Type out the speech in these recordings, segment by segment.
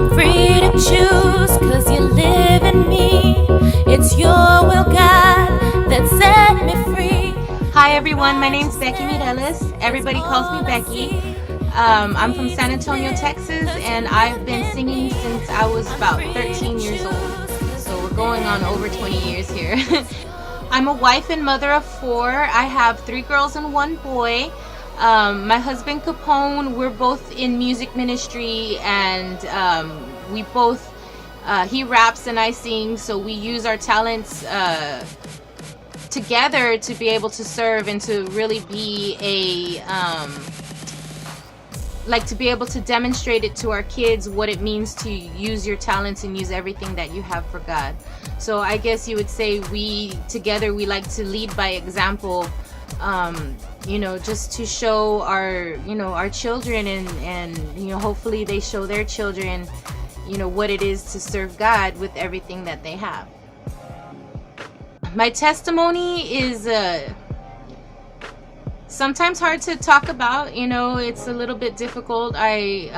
I'm free to choose, 'cause you live in me. It's your will, God, that set me free. Hi everyone, my name's Becky Mireles. Everybody calls me Becky. I'm from San Antonio, Texas, and I've been singing since I was about 13 years old. So we're going on over 20 years here. I'm a wife and mother of 4. I have 3 girls and 1 boy. My husband Capone, we're both in music ministry, and we both, he raps and I sing, so we use our talents together to be able to serve and to really be to be able to demonstrate it to our kids what it means to use your talents and use everything that you have for God. So I guess you would say we like to lead by example, just to show our children and hopefully they show their children what it is to serve God with everything that they have. My testimony is sometimes hard to talk about. It's a little bit difficult. I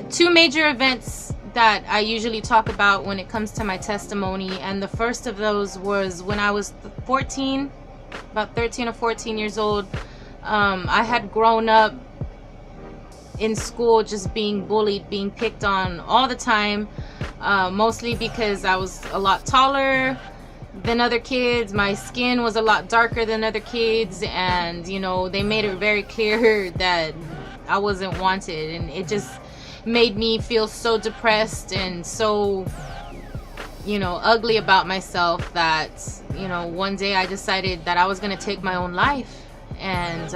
2 major events that I usually talk about when it comes to my testimony, and the first of those was when I was 14, about 13 or 14 years old. I had grown up in school just being bullied, being picked on all the time, mostly because I was a lot taller than other kids. My skin was a lot darker than other kids, and they made it very clear that I wasn't wanted, and it just made me feel so depressed and so ugly about myself that one day I decided that I was going to take my own life. And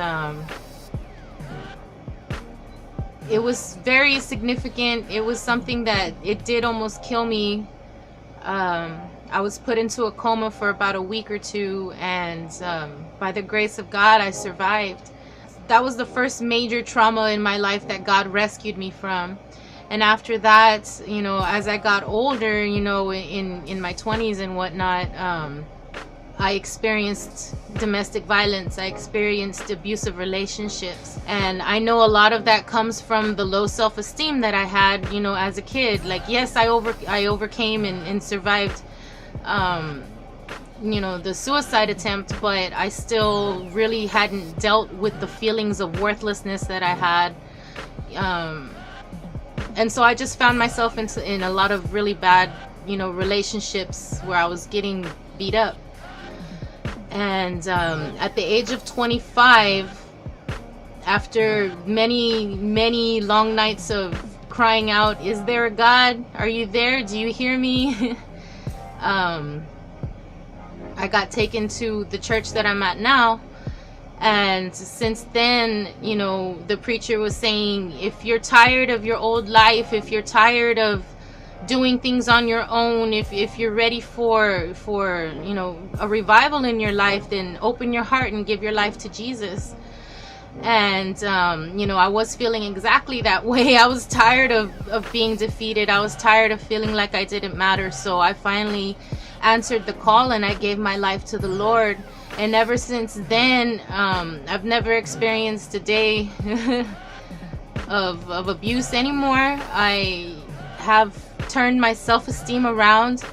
it was very significant. It was something that it did almost kill me. I was put into a coma for about a week or 2, and by the grace of God, I survived. That was the first major trauma in my life that God rescued me from. And after that, as I got older, in my 20s and whatnot, I experienced domestic violence. I experienced abusive relationships. And I know a lot of that comes from the low self-esteem that I had, as a kid. Like, yes, I overcame and survived the suicide attempt, but I still really hadn't dealt with the feelings of worthlessness that I had. And so I just found myself in a lot of really bad, relationships where I was getting beat up. And at the age of 25, after many, many long nights of crying out, "Is there a God? Are you there? Do you hear me?" I got taken to the church that I'm at now. And since then, the preacher was saying, if you're tired of your old life, if you're tired of doing things on your own, if you're ready for a revival in your life, then open your heart and give your life to Jesus. And I was feeling exactly that way. I was tired of being defeated. I was tired of feeling like I didn't matter. So I finally answered the call and I gave my life to the Lord. And ever since then, I've never experienced a day of abuse anymore. I have turned my self-esteem around.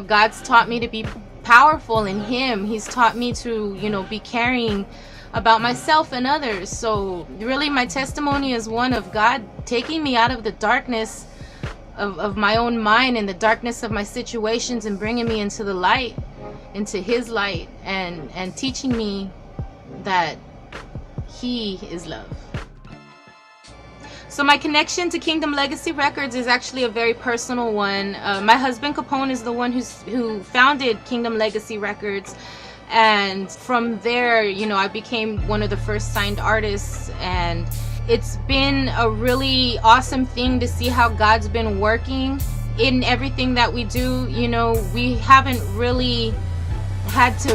God's taught me to be powerful in Him. He's taught me to, be caring about myself and others. So really my testimony is one of God taking me out of the darkness of my own mind and the darkness of my situations and bringing me into the light, into His light, and teaching me that He is love. So my connection to Kingdom Legacy Records is actually a very personal one. My husband Capone is the one who founded Kingdom Legacy Records, and from there, I became one of the first signed artists, and it's been a really awesome thing to see how God's been working in everything that we do. We haven't really had to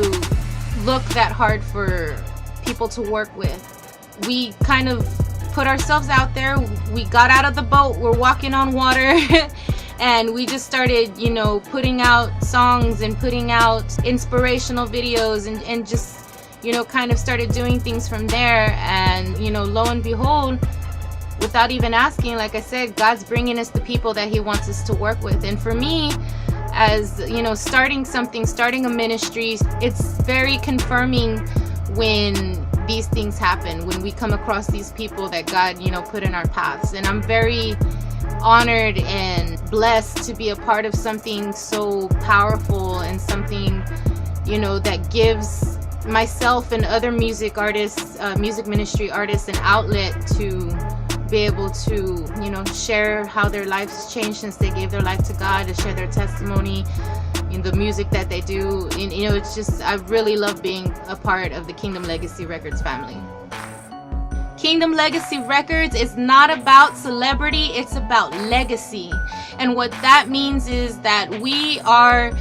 look that hard for people to work with. We kind of put ourselves out there. We got out of the boat, we're walking on water, and we just started, putting out songs and putting out inspirational videos and just, kind of started doing things from there. And, lo and behold, without even asking, like I said, God's bringing us the people that he wants us to work with. And for me, as you know, starting a ministry, it's very confirming when these things happen, when we come across these people that God, you know, put in our paths. And I'm very honored and blessed to be a part of something so powerful, and something, you know, that gives myself and other music artists, music ministry artists, an outlet to be able to, you know, share how their lives changed since they gave their life to God, to share their testimony in the music that they do. And, you know, it's just, I really love being a part of the Kingdom Legacy Records family. Kingdom Legacy Records is not about celebrity, it's about legacy. And what that means is that we are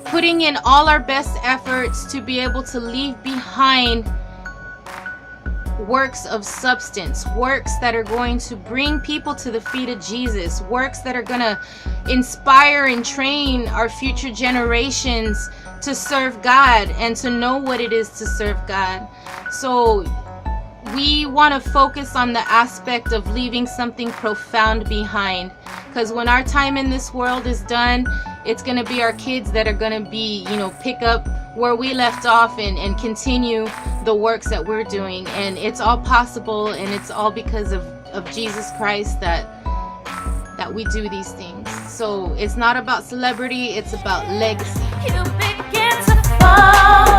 putting in all our best efforts to be able to leave behind works of substance, works that are going to bring people to the feet of Jesus, works that are going to inspire and train our future generations to serve God and to know what it is to serve God. So we want to focus on the aspect of leaving something profound behind, because when our time in this world is done, it's going to be our kids that are going to be, you know, pick up where we left off and continue the works that we're doing. And it's all possible, and it's all because of Jesus Christ that we do these things. So it's not about celebrity, it's about legacy. You begin to fall.